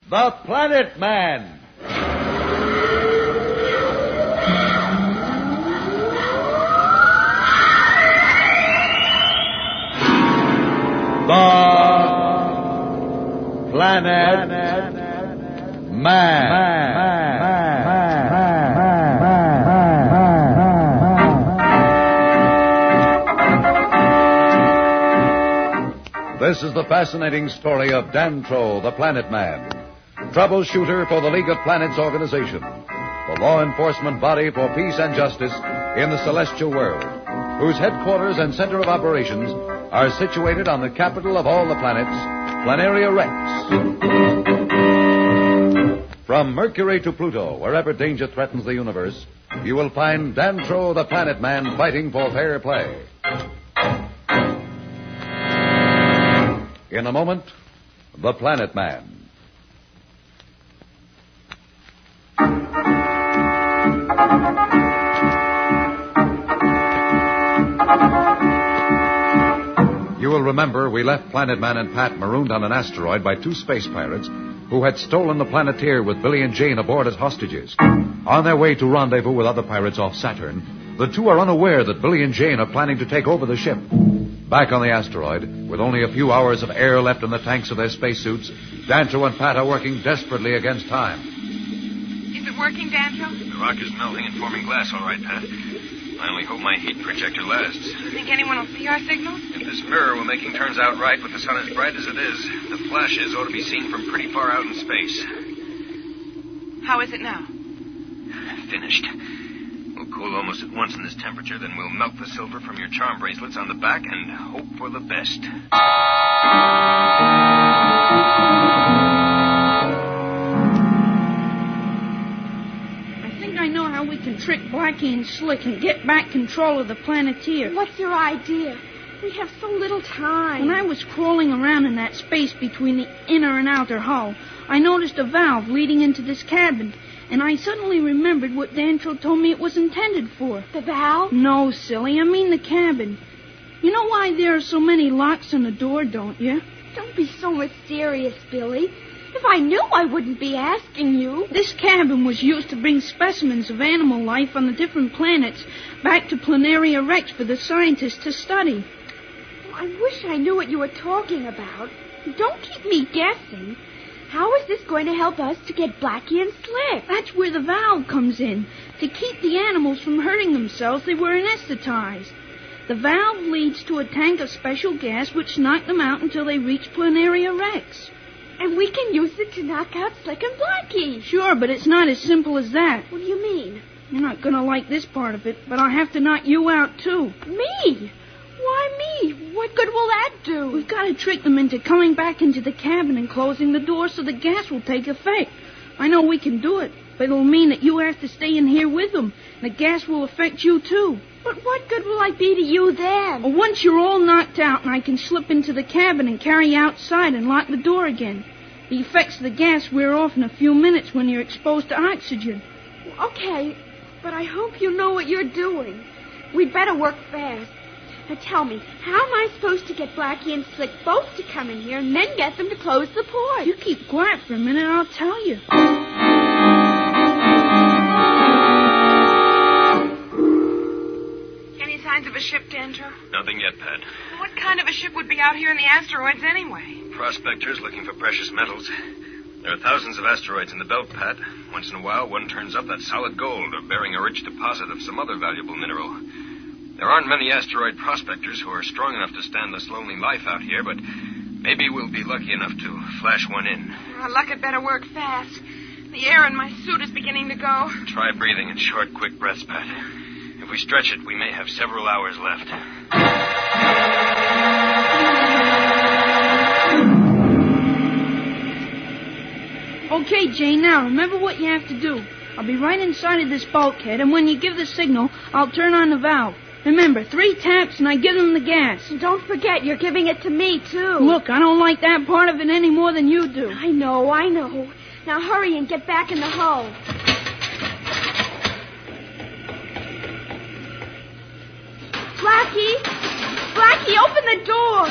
The Planet Man. The Planet Man. This is the fascinating story of Dantro, the Planet Man, troubleshooter for the League of Planets organization, the law enforcement body for peace and justice in the celestial world, whose headquarters and center of operations are situated on the capital of all the planets, Planaria Rex. From Mercury to Pluto, wherever danger threatens the universe, you will find Dantro, the Planet Man, fighting for fair play. In a moment, The Planet Man. You will remember we left Planet Man and Pat marooned on an asteroid by two space pirates who had stolen the Planeteer with Billy and Jane aboard as hostages. On their way to rendezvous with other pirates off Saturn, the two are unaware that Billy and Jane are planning to take over the ship. Back on the asteroid, with only a few hours of air left in the tanks of their spacesuits, Dantro and Pat are working desperately against time. Is it working, Dantro? The rock is melting and forming glass, all right, Pat. I only hope my heat projector lasts. You think anyone will see our signals? If this mirror we're making turns out right with the sun as bright as it is, the flashes ought to be seen from pretty far out in space. How is it now? Finished. We'll cool almost at once in this temperature, then we'll melt the silver from your charm bracelets on the back and hope for the best. I know how we can trick Blackie and Slick and get back control of the Planeteer. What's your idea? We have so little time. When I was crawling around in that space between the inner and outer hull, I noticed a valve leading into this cabin, and I suddenly remembered what Dantro told me it was intended for. The valve? No, silly. I mean the cabin. You know why there are so many locks on the door, don't you? Don't be so mysterious, Billy. If I knew, I wouldn't be asking you. This cabin was used to bring specimens of animal life on the different planets back to Planaria Rex for the scientists to study. I wish I knew what you were talking about. Don't keep me guessing. How is this going to help us to get Blackie and Slick? That's where the valve comes in. To keep the animals from hurting themselves, they were anesthetized. The valve leads to a tank of special gas which knocked them out until they reach Planaria Rex. And we can use it to knock out Slick and Blackie. Sure, but it's not as simple as that. What do you mean? You're not going to like this part of it, but I have to knock you out, too. Me? Why me? What good will that do? We've got to trick them into coming back into the cabin and closing the door so the gas will take effect. I know we can do it, but it'll mean that you have to stay in here with them. The gas will affect you, too. But what good will I be to you then? Well, once you're all knocked out and I can slip into the cabin and carry you outside and lock the door again. The effects of the gas wear off in a few minutes when you're exposed to oxygen. Okay, but I hope you know what you're doing. We'd better work fast. Now tell me, how am I supposed to get Blackie and Slick both to come in here and then get them to close the port? You keep quiet for a minute, I'll tell you. Any signs of a ship, Dantro? Nothing yet, Pat. What kind of a ship would be out here in the asteroids anyway? Prospectors looking for precious metals. There are thousands of asteroids in the belt, Pat. Once in a while, one turns up that solid gold or bearing a rich deposit of some other valuable mineral. There aren't many asteroid prospectors who are strong enough to stand this lonely life out here, but maybe we'll be lucky enough to flash one in. Our luck had better work fast. The air in my suit is beginning to go. Try breathing in short, quick breaths, Pat. If we stretch it, we may have several hours left. Okay, Jane, now remember what you have to do. I'll be right inside of this bulkhead, and when you give the signal, I'll turn on the valve. Remember, 3 taps and I give them the gas. And don't forget, you're giving it to me, too. Look, I don't like that part of it any more than you do. I know. Now hurry and get back in the hull. Blackie, open the door.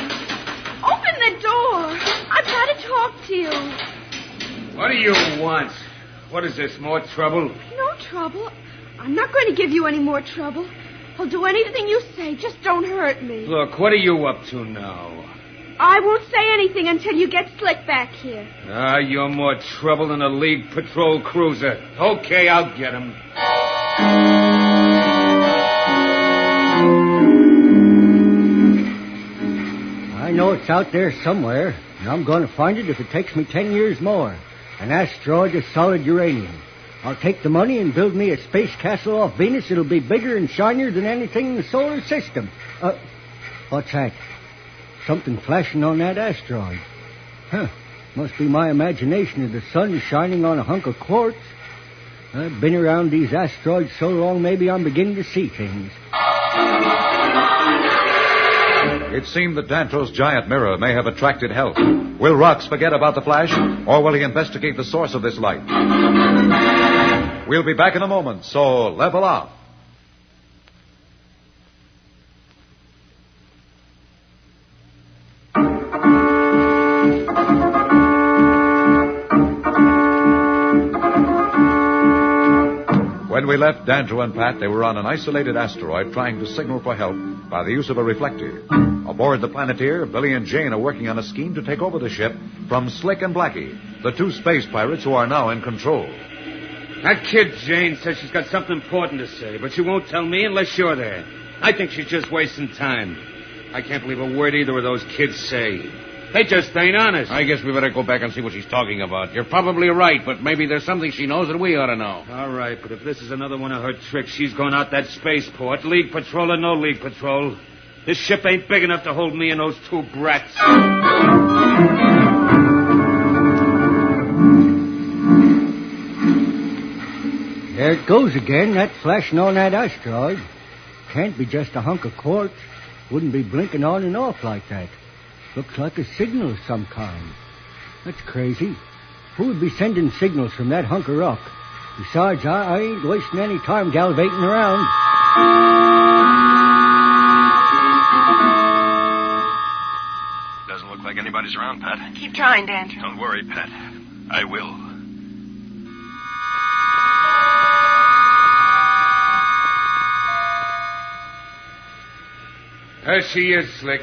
Open the door. I've got to talk to you. What do you want? What is this, more trouble? No trouble. I'm not going to give you any more trouble. I'll do anything you say. Just don't hurt me. Look, what are you up to now? I won't say anything until you get Slick back here. You're more trouble than a League patrol cruiser. Okay, I'll get him. I know it's out there somewhere, and I'm going to find it if it takes me 10 years more. An asteroid of solid uranium. I'll take the money and build me a space castle off Venus. It'll be bigger and shinier than anything in the solar system. What's that? Something flashing on that asteroid. Huh. Must be my imagination, or the sun shining on a hunk of quartz. I've been around these asteroids so long, maybe I'm beginning to see things. It seemed that Dantro's giant mirror may have attracted help. Will Rox forget about the flash, or will he investigate the source of this light? We'll be back in a moment, so level off. When we left Dantro and Pat, they were on an isolated asteroid trying to signal for help by the use of a reflector. Aboard the Planeteer, Billy and Jane are working on a scheme to take over the ship from Slick and Blackie, the two space pirates who are now in control. That kid Jane says she's got something important to say, but she won't tell me unless you're there. I think she's just wasting time. I can't believe a word either of those kids say. They just ain't honest. I guess we better go back and see what she's talking about. You're probably right, but maybe there's something she knows that we ought to know. All right, but if this is another one of her tricks, she's going out that spaceport, League Patrol or no League Patrol. This ship ain't big enough to hold me and those two brats. There it goes again, that flashing on that asteroid. Can't be just a hunk of quartz. Wouldn't be blinking on and off like that. Looks like a signal of some kind. That's crazy. Who would be sending signals from that hunk of rock? Besides, I ain't wasting any time gallivanting around. Doesn't look like anybody's around, Pat. Keep trying, Dantro. Don't worry, Pat. I will. There she is, Slick.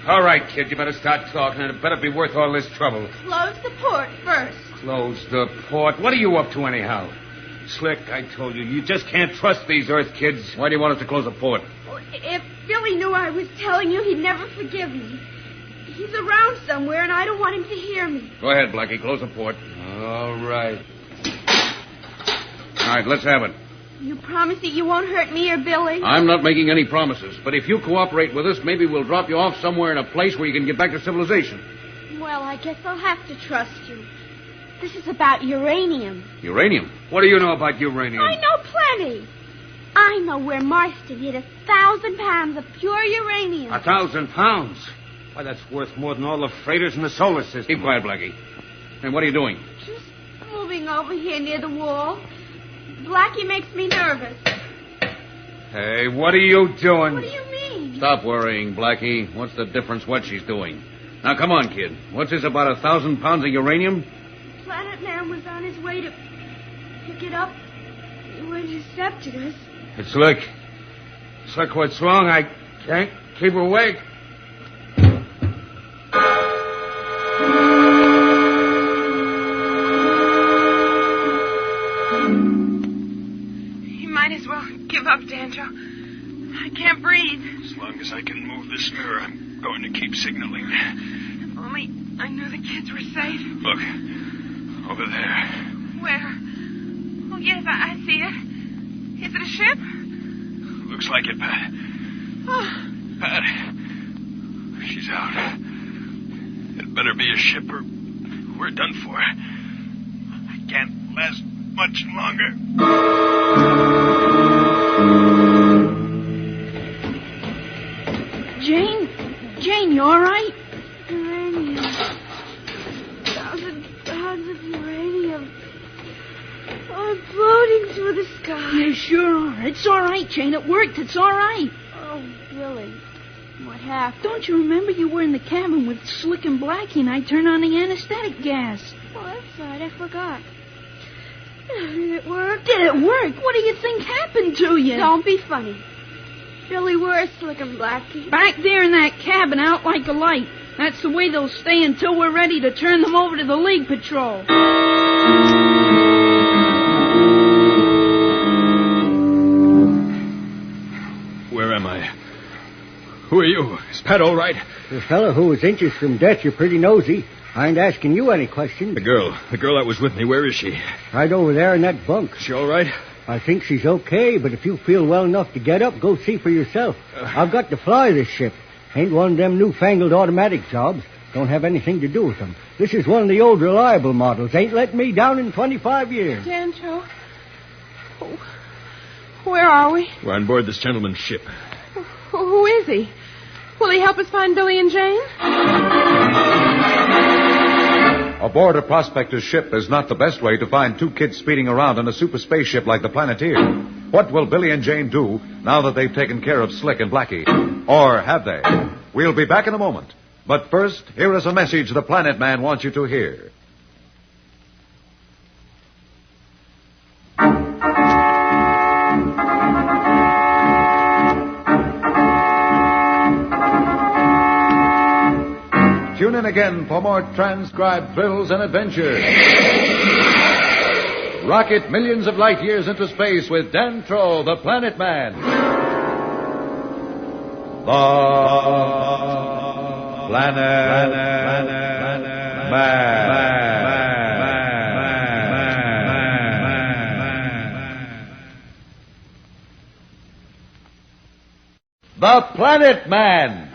All right, kid, you better start talking, and it better be worth all this trouble. Close the port first. Close the port. What are you up to, anyhow? Slick, I told you, you just can't trust these Earth kids. Why do you want us to close the port? If Billy knew I was telling you, he'd never forgive me. He's around somewhere, and I don't want him to hear me. Go ahead, Blackie. Close the port. All right. All right, let's have it. You promise that you won't hurt me or Billy? I'm not making any promises, but if you cooperate with us, maybe we'll drop you off somewhere in a place where you can get back to civilization. Well, I guess I'll have to trust you. This is about uranium. Uranium? What do you know about uranium? I know plenty. I know where Marston hid 1,000 pounds of pure uranium. 1,000 pounds? Why, that's worth more than all the freighters in the solar system. Keep quiet, Blackie. And what are you doing? Just moving over here near the wall. Blackie makes me nervous. Hey, what are you doing? What do you mean? Stop worrying, Blackie. What's the difference what she's doing? Now, come on, kid. What's this about 1,000 pounds of uranium? Planet Man was on his way to pick it up. You intercepted us. It's Slick. Slick, what's wrong? I can't keep awake. You might as well give up, Dantro. I can't breathe. As long as I can move this mirror, I'm going to keep signaling. If only I knew the kids were safe. Look, over there. Where? Oh, yes, I see it. Is it a ship? Looks like it, Pat. Oh, Pat, she's out. It better be a ship or we're done for. I can't last much longer. Jane, you all right? Uranium. 1,000 pounds of uranium. I'm floating through the sky. You sure are. It's all right, Jane. It worked. It's all right. Oh, Billy. What happened? Don't you remember you were in the cabin with Slick and Blackie and I turned on the anesthetic gas? What? outside. I forgot. Did it work? Did it work? What do you think happened to you? Don't be funny. Billy, where's Slick and Blackie? Back there in that cabin, out like a light. That's the way they'll stay until we're ready to turn them over to the League Patrol. Where am I? Who are you? Is Pat all right? The fellow who was inches from death, you're pretty nosy. I ain't asking you any questions. The girl that was with me, where is she? Right over there in that bunk. Is she all right? I think she's okay, but if you feel well enough to get up, go see for yourself. I've got to fly this ship. Ain't one of them newfangled automatic jobs. Don't have anything to do with them. This is one of the old reliable models. Ain't let me down in 25 years. Dancho. Where are we? We're on board this gentleman's ship. Who is he? Will he help us find Billy and Jane? Aboard a prospector's ship is not the best way to find two kids speeding around in a super spaceship like the Planeteer. What will Billy and Jane do now that they've taken care of Slick and Blackie? Or have they? We'll be back in a moment. But first, here is a message the Planet Man wants you to hear. Tune in again for more transcribed thrills and adventures. Rocket millions of light years into space with Dan Troll, the Planet Man. The Planet Man. The Planet Man. The Planet Man.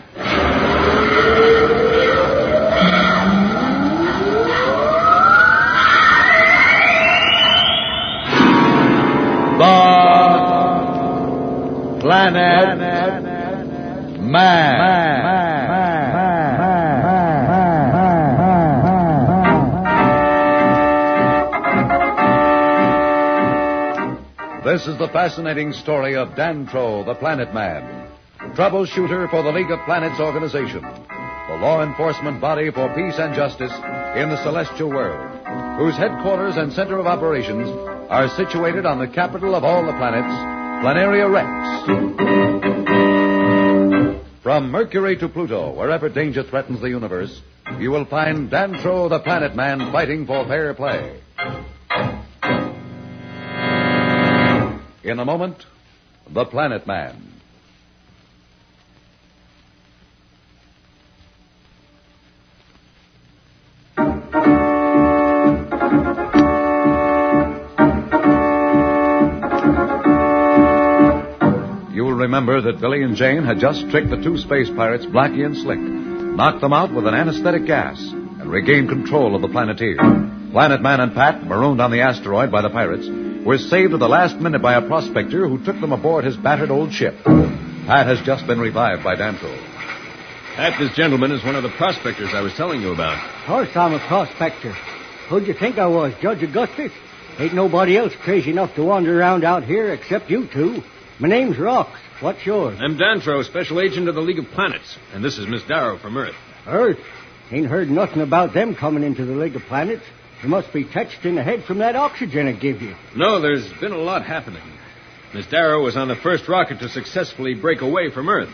This is the fascinating story of Dan Troll, the Planet Man, troubleshooter for the League of Planets organization, the law enforcement body for peace and justice in the celestial world, whose headquarters and center of operations are situated on the capital of all the planets, Planaria Rex. From Mercury to Pluto, wherever danger threatens the universe, you will find Dan Troll, the Planet Man, fighting for fair play. In a moment, the Planet Man. Remember that Billy and Jane had just tricked the two space pirates, Blackie and Slick, knocked them out with an anesthetic gas, and regained control of the Planeteer. Planet Man and Pat, marooned on the asteroid by the pirates, were saved at the last minute by a prospector who took them aboard his battered old ship. Pat has just been revived by Dan Troll. Pat, this gentleman is one of the prospectors I was telling you about. Of course I'm a prospector. Who'd you think I was, Judge Augustus? Ain't nobody else crazy enough to wander around out here except you two. My name's Rocks. What's yours? I'm Dantro, special agent of the League of Planets. And this is Miss Darrow from Earth. Earth? Ain't heard nothing about them coming into the League of Planets. You must be touched in the head from that oxygen it give you. No, there's been a lot happening. Miss Darrow was on the first rocket to successfully break away from Earth.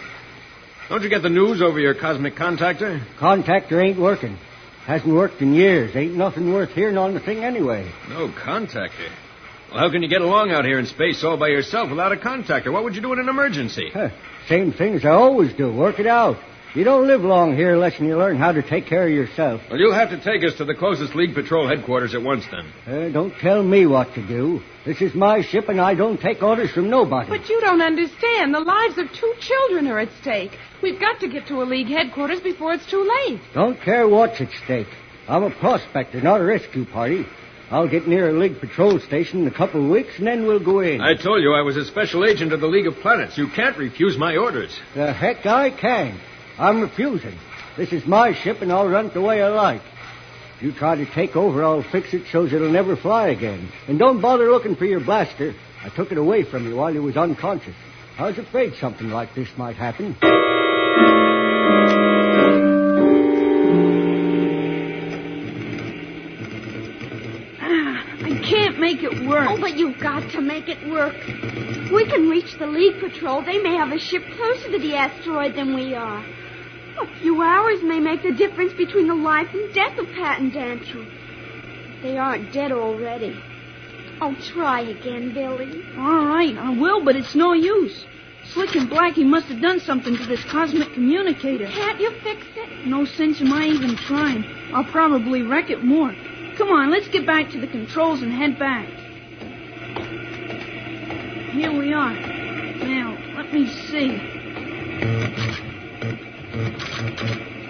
Don't you get the news over your cosmic contactor? Contactor ain't working. Hasn't worked in years. Ain't nothing worth hearing on the thing anyway. No contactor? Well, how can you get along out here in space all by yourself without a contactor? What would you do in an emergency? Same thing as I always do. Work it out. You don't live long here unless you learn how to take care of yourself. Well, you'll have to take us to the closest League Patrol headquarters at once, then. Don't tell me what to do. This is my ship, and I don't take orders from nobody. But you don't understand. The lives of 2 children are at stake. We've got to get to a League headquarters before it's too late. Don't care what's at stake. I'm a prospector, not a rescue party. I'll get near a League patrol station in a couple of weeks, and then we'll go in. I told you I was a special agent of the League of Planets. You can't refuse my orders. The heck I can. I'm refusing. This is my ship, and I'll run it the way I like. If you try to take over, I'll fix it so it'll never fly again. And don't bother looking for your blaster. I took it away from you while you was unconscious. I was afraid something like this might happen. can't make it work. Oh, but you've got to make it work. If we can reach the League Patrol, they may have a ship closer to the asteroid than we are. A few hours may make the difference between the life and death of Pat and Dantrell. They aren't dead already. Oh, try again, Billy. All right, I will, but it's no use. Slick and Blackie must have done something to this cosmic communicator. Can't you fix it? No sense in my even trying. I'll probably wreck it more. Come on, let's get back to the controls and head back. Here we are. Now, let me see.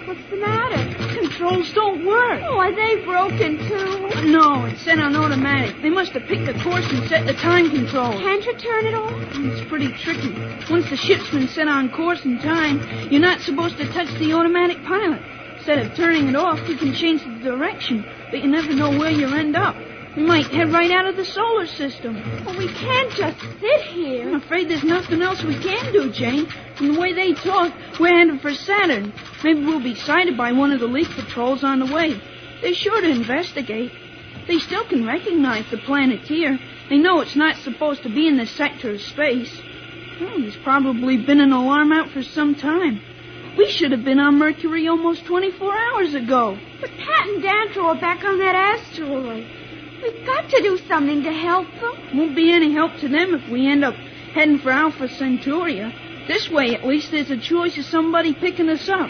What's the matter? Controls don't work. Oh, are they broken, too? No, it's set on automatic. They must have picked a course and set the time control. Can't you turn it off? It's pretty tricky. Once the ship's been set on course and time, you're not supposed to touch the automatic pilot. Instead of turning it off, you can change the direction, but you never know where you'll end up. We might head right out of the solar system. Well, we can't just sit here. I'm afraid there's nothing else we can do, Jane. From the way they talk, we're headed for Saturn. Maybe we'll be sighted by one of the League Patrols on the way. They're sure to investigate. They still can recognize the Planeteer. They know it's not supposed to be in this sector of space. Well, there's probably been an alarm out for some time. We should have been on Mercury almost 24 hours ago. But Pat and Dantrell are back on that asteroid. We've got to do something to help them. Won't be any help to them if we end up heading for Alpha Centauria. This way, at least, there's a choice of somebody picking us up.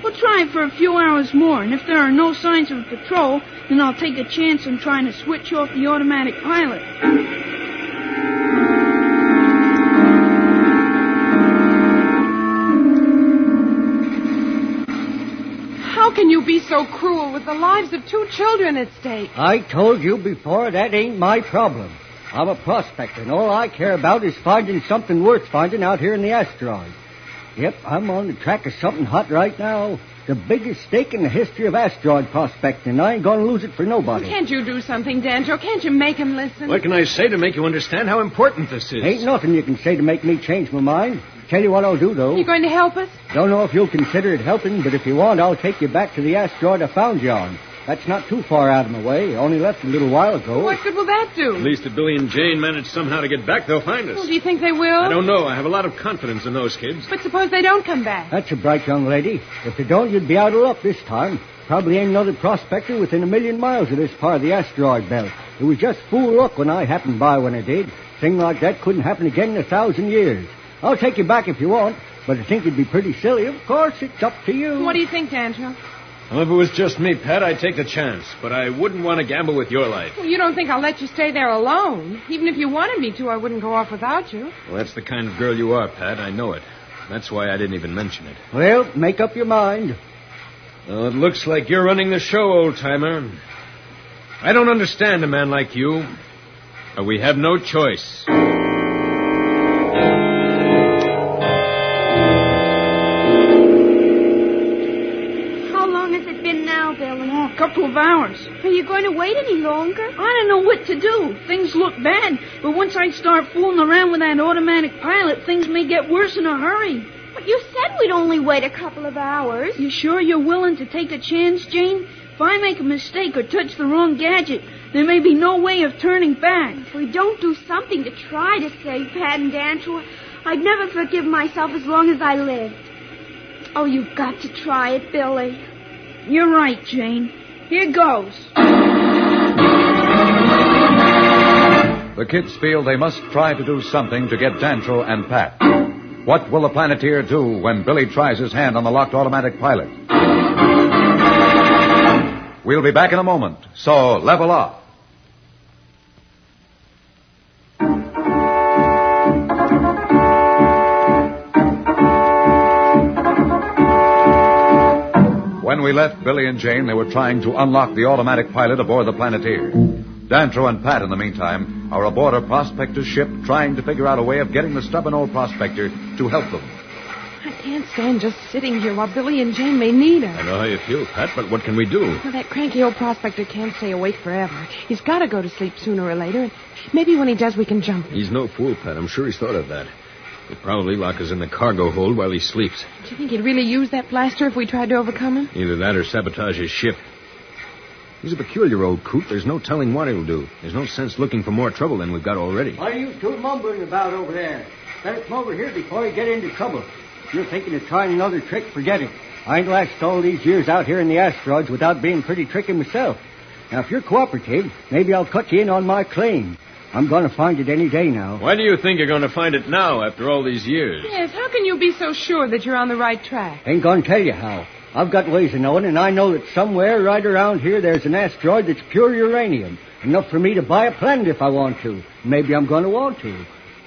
We'll try it for a few hours more, and if there are no signs of a patrol, then I'll take a chance on trying to switch off the automatic pilot. How can you be so cruel with the lives of 2 children at stake? I told you before, that ain't my problem. I'm a prospector, and all I care about is finding something worth finding out here in the asteroid. Yep, I'm on the track of something hot right now. The biggest stake in the history of asteroid prospecting, and I ain't gonna lose it for nobody. Can't you do something, Dantrell? Can't you make him listen? What can I say to make you understand how important this is? Ain't nothing you can say to make me change my mind. Tell you what I'll do, though. You going to help us? Don't know if you'll consider it helping, but if you want, I'll take you back to the asteroid I found you on. That's not too far out of my way. Only left a little while ago. What good will that do? At least if Billy and Jane manage somehow to get back, they'll find us. Well, do you think they will? I don't know. I have a lot of confidence in those kids. But suppose they don't come back. That's a bright young lady. If they don't, you'd be out of luck this time. Probably ain't another prospector within 1,000,000 miles of this part of the asteroid belt. It was just fool luck when I happened by when I did. Thing like that couldn't happen again in 1,000 years. I'll take you back if you want, but I think it'd be pretty silly. Of course, it's up to you. What do you think, Dantrell? Well, if it was just me, Pat, I'd take the chance. But I wouldn't want to gamble with your life. Well, you don't think I'll let you stay there alone? Even if you wanted me to, I wouldn't go off without you. Well, that's the kind of girl you are, Pat. I know it. That's why I didn't even mention it. Well, make up your mind. Well, it looks like you're running the show, old-timer. I don't understand a man like you. But we have no choice. A couple of hours. Are you going to wait any longer? I don't know what to do. Things look bad, but once I start fooling around with that automatic pilot, things may get worse in a hurry. But you said we'd only wait a couple of hours. You sure you're willing to take a chance, Jane? If I make a mistake or touch the wrong gadget, there may be no way of turning back. If we don't do something to try to save Pat and Dantrell, I'd never forgive myself as long as I lived. Oh, you've got to try it, Billy. You're right, Jane. Here goes. The kids feel they must try to do something to get Dantrell and Pat. What will the Planeteer do when Billy tries his hand on the locked automatic pilot? We'll be back in a moment, so level off. When we left Billy and Jane, they were trying to unlock the automatic pilot aboard the Planeteer. Dantrell and Pat, in the meantime, are aboard a prospector's ship trying to figure out a way of getting the stubborn old prospector to help them. I can't stand just sitting here while Billy and Jane may need us. I know how you feel, Pat, but what can we do? Well, that cranky old prospector can't stay awake forever. He's got to go to sleep sooner or later, and maybe when he does, we can jump him. He's no fool, Pat. I'm sure he's thought of that. He'll probably lock us in the cargo hold while he sleeps. Do you think he'd really use that blaster if we tried to overcome him? Either that or sabotage his ship. He's a peculiar old coot. There's no telling what he'll do. There's no sense looking for more trouble than we've got already. What are you two mumbling about over there? Better come over here before you get into trouble. If you're thinking of trying another trick, forget it. I ain't lasted all these years out here in the asteroids without being pretty tricky myself. Now, if you're cooperative, maybe I'll cut you in on my claim. I'm going to find it any day now. Why do you think you're going to find it now after all these years? Yes, how can you be so sure that you're on the right track? Ain't going to tell you how. I've got ways of knowing, and I know that somewhere right around here there's an asteroid that's pure uranium. Enough for me to buy a planet if I want to. Maybe I'm going to want to.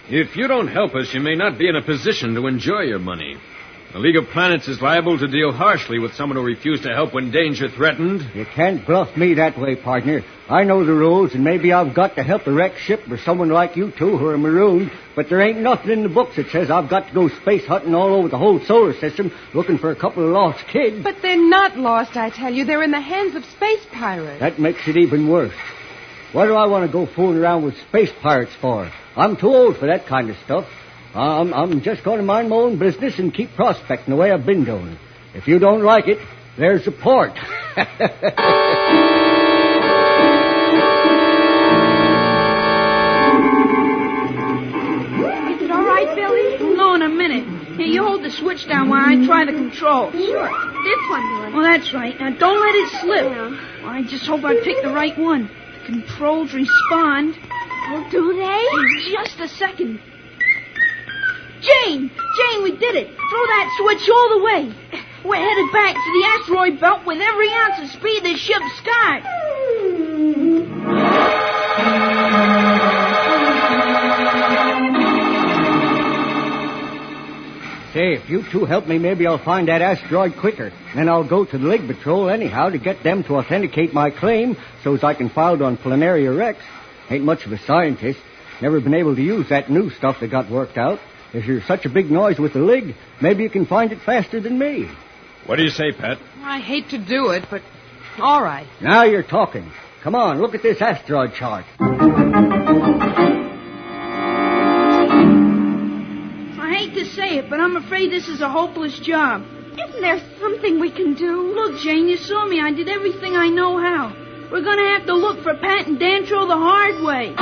If you don't help us, you may not be in a position to enjoy your money. The League of Planets is liable to deal harshly with someone who refused to help when danger threatened. You can't bluff me that way, partner. I know the rules, and maybe I've got to help a wrecked ship or someone like you two who are marooned, but there ain't nothing in the books that says I've got to go space hunting all over the whole solar system looking for a couple of lost kids. But they're not lost, I tell you. They're in the hands of space pirates. That makes it even worse. What do I want to go fooling around with space pirates for? I'm too old for that kind of stuff. I'm just going to mind my own business and keep prospecting the way I've been doing. If you don't like it, there's the port. Is it all right, Billy? No, in a minute. Here, you hold the switch down while I try the controls. Sure. This one, Billy. Well, that's right. Now, don't let it slip. Yeah. Well, I just hope I pick the right one. The controls respond. Oh, do they? In just a second. Jane, we did it. Throw that switch all the way. We're headed back to the asteroid belt with every ounce of speed the ship's got. Say, if you two help me, maybe I'll find that asteroid quicker. Then I'll go to the League Patrol anyhow to get them to authenticate my claim so as I can file it on Planaria Rex. Ain't much of a scientist. Never been able to use that new stuff that got worked out. If you're such a big noise with the League, maybe you can find it faster than me. What do you say, Pat? I hate to do it, but all right. Now you're talking. Come on, look at this asteroid chart. I hate to say it, but I'm afraid this is a hopeless job. Isn't there something we can do? Look, Jane, you saw me. I did everything I know how. We're going to have to look for Pat and Dantro the hard way.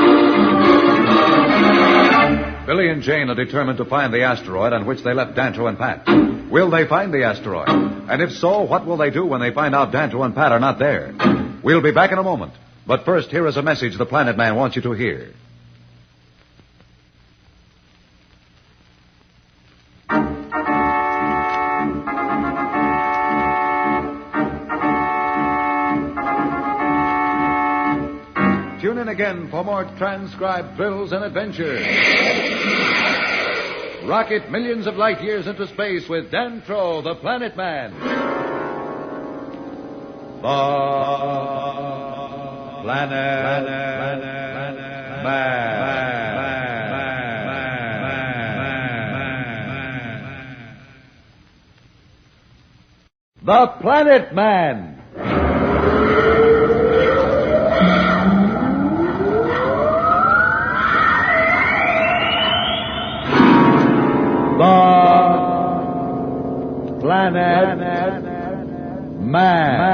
Billy and Jane are determined to find the asteroid on which they left Dantro and Pat. Will they find the asteroid? And if so, what will they do when they find out Dantro and Pat are not there? We'll be back in a moment. But first, here is a message the Planet Man wants you to hear. Tune in again for more transcribed thrills and adventures. Rocket millions of light years into space with Dantro, the Planet Man. The Planet Man. The Planet Man. Planet Man.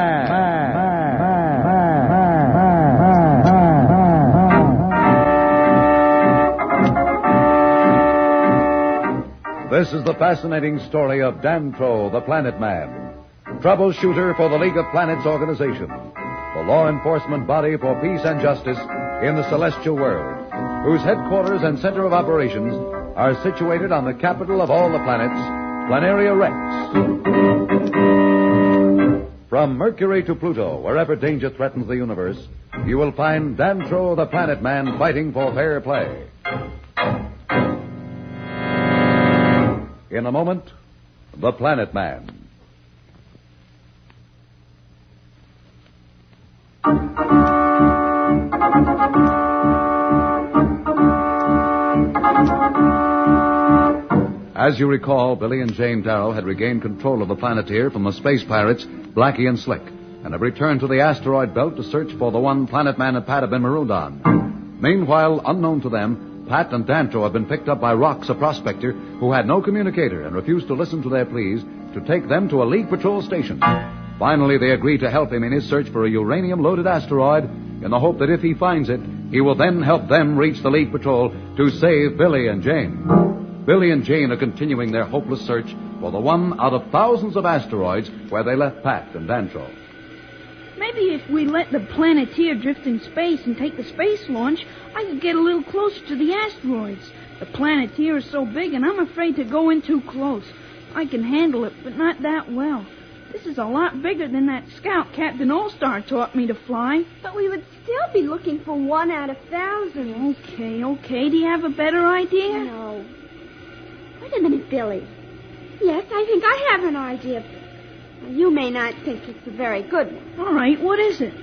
This is the fascinating story of Dantro, the Planet Man, troubleshooter for the League of Planets organization, the law enforcement body for peace and justice in the celestial world, whose headquarters and center of operations are situated on the capital of all the planets, Planaria Rex. From Mercury to Pluto, wherever danger threatens the universe, you will find Dantro the Planet Man fighting for fair play. In a moment, the Planet Man. As you recall, Billy and Jane Darrow had regained control of the Planeteer from the space pirates, Blackie and Slick, and have returned to the asteroid belt to search for the one Planet Man and Pat have been marooned on. Meanwhile, unknown to them, Pat and Dantro have been picked up by Rox, a prospector who had no communicator and refused to listen to their pleas to take them to a League Patrol station. Finally, they agree to help him in his search for a uranium-loaded asteroid in the hope that if he finds it, he will then help them reach the League Patrol to save Billy and Jane. Billy and Jane are continuing their hopeless search for the one out of thousands of asteroids where they left Pat and Dantro. Maybe if we let the Planeteer drift in space and take the space launch, I could get a little closer to the asteroids. The Planeteer is so big, and I'm afraid to go in too close. I can handle it, but not that well. This is a lot bigger than that scout Captain All-Star taught me to fly. But we would still be looking for one out of thousands. Okay. Do you have a better idea? No. Wait a minute, Billy. Yes, I think I have an idea. You may not think it's a very good one. All right, what is it?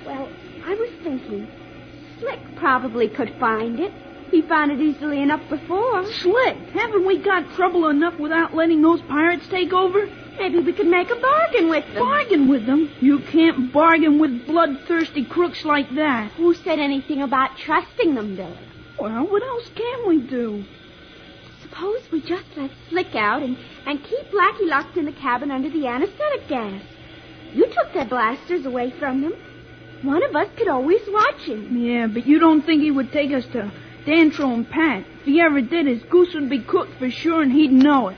Well, I was thinking Slick probably could find it. He found it easily enough before. Slick? Haven't we got trouble enough without letting those pirates take over? Maybe we could make a bargain with them. Bargain with them? You can't bargain with bloodthirsty crooks like that. Who said anything about trusting them, Billy? Well, what else can we do? Suppose we just let Slick out and keep Blackie locked in the cabin under the anesthetic gas. You took their blasters away from them. One of us could always watch him. Yeah, but you don't think he would take us to Dantro and Pat? If he ever did, his goose would be cooked for sure, and he'd know it.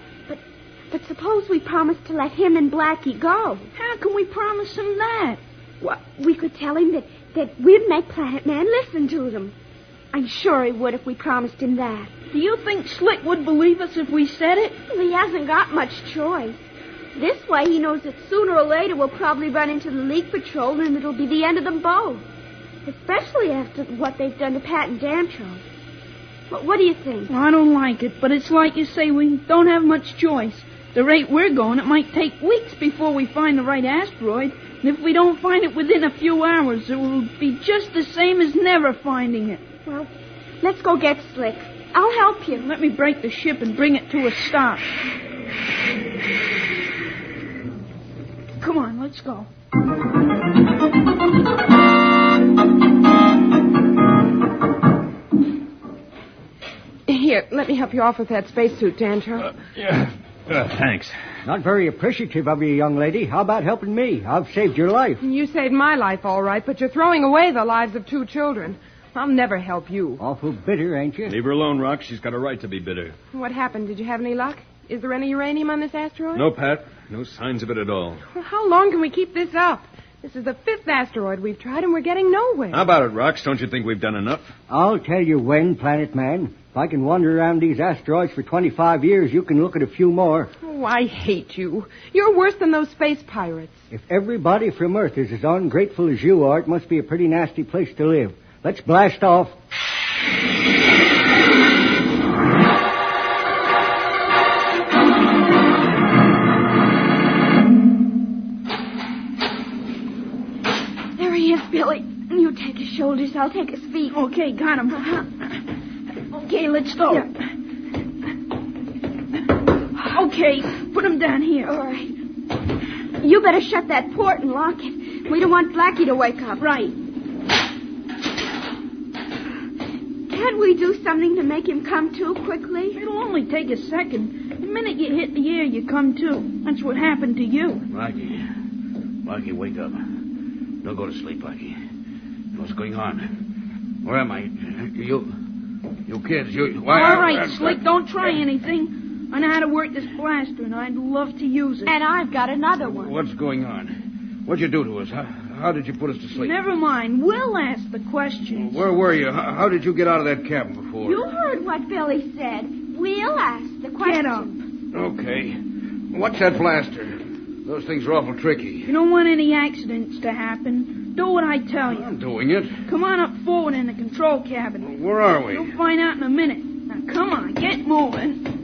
But suppose we promise to let him and Blackie go. How can we promise him that? Well, we could tell him that we'd make Planet Man listen to them. I'm sure he would if we promised him that. Do you think Slick would believe us if we said it? Well, he hasn't got much choice. This way he knows that sooner or later we'll probably run into the League Patrol and it'll be the end of them both. Especially after what they've done to Pat and Dantro. What do you think? Well, I don't like it, but it's like you say, we don't have much choice. The rate we're going, it might take weeks before we find the right asteroid. And if we don't find it within a few hours, it will be just the same as never finding it. Well, let's go get Slick. I'll help you. Let me break the ship and bring it to a stop. Come on, let's go. Here, let me help you off with that spacesuit, Dantro. Thanks. Not very appreciative of you, young lady. How about helping me? I've saved your life. You saved my life, all right, but you're throwing away the lives of 2 children. I'll never help you. Awful bitter, ain't you? Leave her alone, Rock. She's got a right to be bitter. What happened? Did you have any luck? Is there any uranium on this asteroid? No, Pat. No signs of it at all. Well, how long can we keep this up? This is the 5th asteroid we've tried, and we're getting nowhere. How about it, Rocks? Don't you think we've done enough? I'll tell you when, Planet Man. If I can wander around these asteroids for 25 years, you can look at a few more. Oh, I hate you. You're worse than those space pirates. If everybody from Earth is as ungrateful as you are, it must be a pretty nasty place to live. Let's blast off. There he is, Billy. You take his shoulders, I'll take his feet. Okay, got him. Okay, let's go. Yeah. Okay, put him down here. All right. You better shut that port and lock it. We don't want Blackie to wake up. Right. Can't we do something to make him come to quickly? It'll only take a second. The minute you hit the air, you come to. That's what happened to you. Blackie, wake up. Don't go to sleep, Blackie. What's going on? Where am I? You kids, why? All right, Slick, don't try anything. I know how to work this blaster, and I'd love to use it. And I've got another one. What's going on? What'd you do to us? How did you put us to sleep? Never mind. We'll ask the questions. Where were you? How did you get out of that cabin before? You heard what Billy said. We'll ask the questions. Get up. Okay. What's that blaster? Those things are awful tricky. You don't want any accidents to happen. Do what I tell you. I'm doing it. Come on up forward in the control cabin. Where are we? You'll find out in a minute. Now, come on, get moving.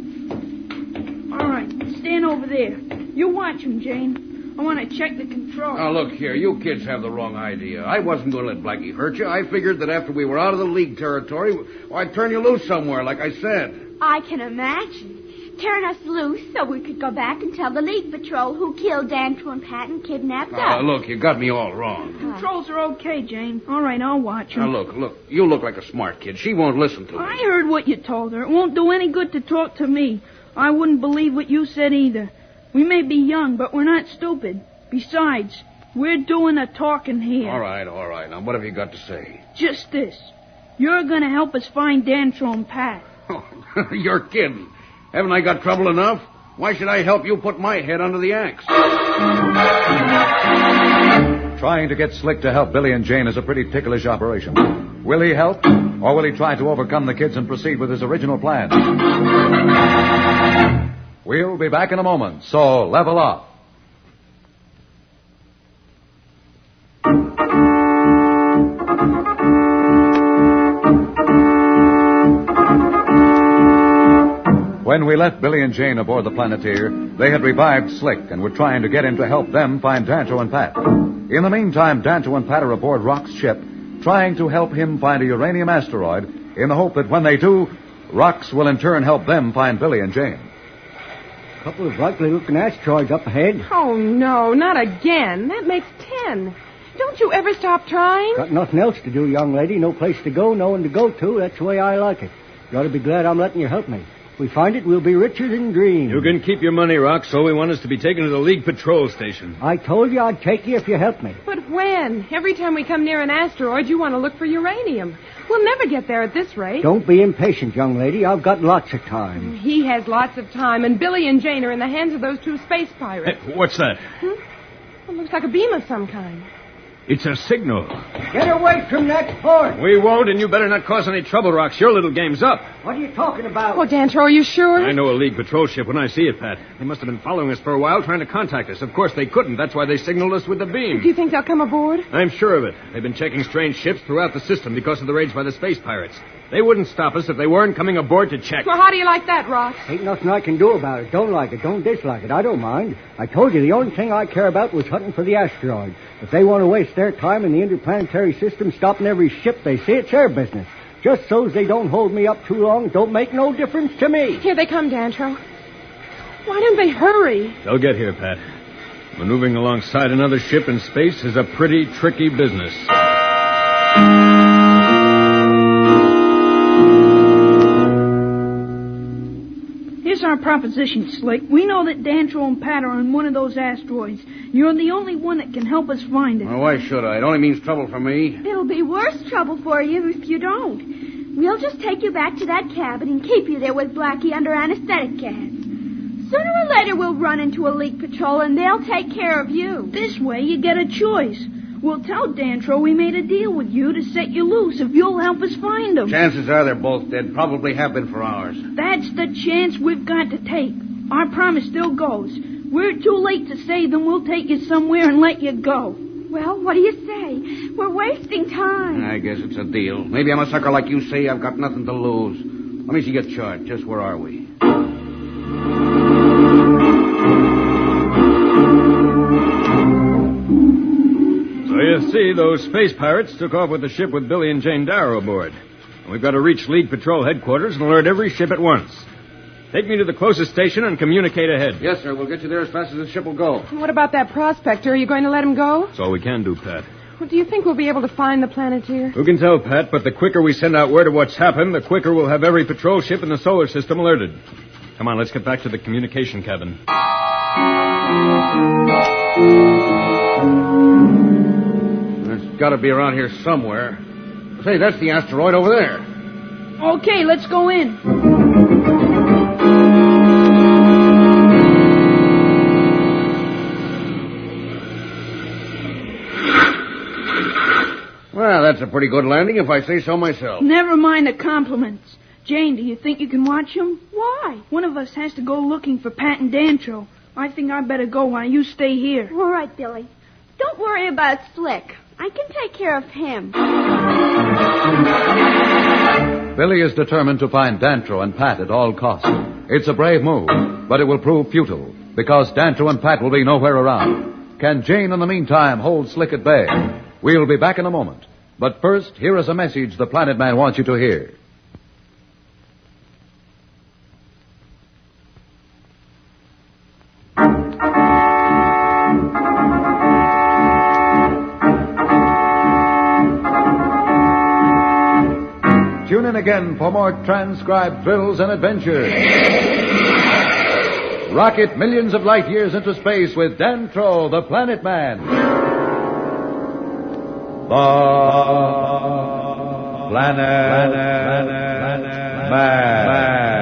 All right, stand over there. You watch him, Jane. I want to check the controls. Now, look here. You kids have the wrong idea. I wasn't going to let Blackie hurt you. I figured that after we were out of the League territory, I'd turn you loose somewhere, like I said. I can imagine. Turn us loose so we could go back and tell the League Patrol who killed Dantro and Pat and kidnapped us. Look, you got me all wrong. Controls are okay, Jane. All right, I'll watch him. Now, look. You look like a smart kid. She won't listen to me. I heard what you told her. It won't do any good to talk to me. I wouldn't believe what you said either. We may be young, but we're not stupid. Besides, we're doing the talking here. All right. Now, what have you got to say? Just this. You're going to help us find Dantro and Pat. You're kidding. Haven't I got trouble enough? Why should I help you put my head under the axe? Trying to get Slick to help Billy and Jane is a pretty ticklish operation. Will he help, or will he try to overcome the kids and proceed with his original plan? We'll be back in a moment, so level up. When we left Billy and Jane aboard the Planeteer, they had revived Slick and were trying to get him to help them find Dantro and Pat. In the meantime, Dantro and Pat are aboard Rock's ship, trying to help him find a uranium asteroid in the hope that when they do, Rox will in turn help them find Billy and Jane. A couple of likely-looking asteroids up ahead. Oh, no, not again. That makes 10. Don't you ever stop trying? Got nothing else to do, young lady. No place to go, no one to go to. That's the way I like it. You ought to be glad I'm letting you help me. If we find it, we'll be richer than dreams. You can keep your money, Rox. All we want is to be taken to the League Patrol Station. I told you I'd take you if you helped me. But when? Every time we come near an asteroid, you want to look for uranium. We'll never get there at this rate. Don't be impatient, young lady. I've got lots of time. He has lots of time, and Billy and Jane are in the hands of those two space pirates. Hey, what's that? It looks like a beam of some kind. It's a signal. Get away from that port. We won't, and you better not cause any trouble, Rox. Your little game's up. What are you talking about? Oh, Dantro, are you sure? I know a League patrol ship when I see it, Pat. They must have been following us for a while, trying to contact us. Of course, they couldn't. That's why they signaled us with the beam. Do you think they'll come aboard? I'm sure of it. They've been checking strange ships throughout the system because of the raids by the space pirates. They wouldn't stop us if they weren't coming aboard to check. Well, how do you like that, Rox? Ain't nothing I can do about it. Don't like it. Don't dislike it. I don't mind. I told you the only thing I care about was hunting for the asteroid. If they want to waste their time in the interplanetary system stopping every ship they see, it's their business. Just so's they don't hold me up too long don't make no difference to me. Here they come, Dantro. Why don't they hurry? They'll get here, Pat. Maneuvering alongside another ship in space is a pretty tricky business. Here's our proposition, Slick. We know that Dantro and Pat are on one of those asteroids. You're the only one that can help us find it. Well, why should I? It only means trouble for me. It'll be worse trouble for you if you don't. We'll just take you back to that cabin and keep you there with Blackie under anesthetic gas. Sooner or later, we'll run into a League patrol, and they'll take care of you. This way, you get a choice. We'll tell Dantro we made a deal with you to set you loose if you'll help us find them. Chances are they're both dead. Probably have been for hours. That's the chance we've got to take. Our promise still goes. We're too late to save them. We'll take you somewhere and let you go. Well, what do you say? We're wasting time. I guess it's a deal. Maybe I'm a sucker like you say. I've got nothing to lose. Let me see your chart. Just where are we? So you see, those space pirates took off with the ship with Billy and Jane Darrow aboard. And we've got to reach League Patrol headquarters and alert every ship at once. Take me to the closest station and communicate ahead. Yes, sir. We'll get you there as fast as the ship will go. What about that prospector? Are you going to let him go? That's all we can do, Pat. Well, do you think we'll be able to find the Planeteer? Who can tell, Pat, but the quicker we send out word of what's happened, the quicker we'll have every patrol ship in the solar system alerted. Come on, let's get back to the communication cabin. It's got to be around here somewhere. Say, that's the asteroid over there. Okay, let's go in. Well, that's a pretty good landing if I say so myself. Never mind the compliments. Jane, do you think you can watch them? Why? One of us has to go looking for Pat and Dantro. I think I better go while you stay here. All right, Billy. Don't worry about Slick. I can take care of him. Billy is determined to find Dantro and Pat at all costs. It's a brave move, but it will prove futile, because Dantro and Pat will be nowhere around. Can Jane, in the meantime, hold Slick at bay? We'll be back in a moment. But first, here is a message the Planet Man wants you to hear. Tune in again for more transcribed thrills and adventures. Rocket millions of light years into space with Dan Troll, the Planet Man. The Planet Man.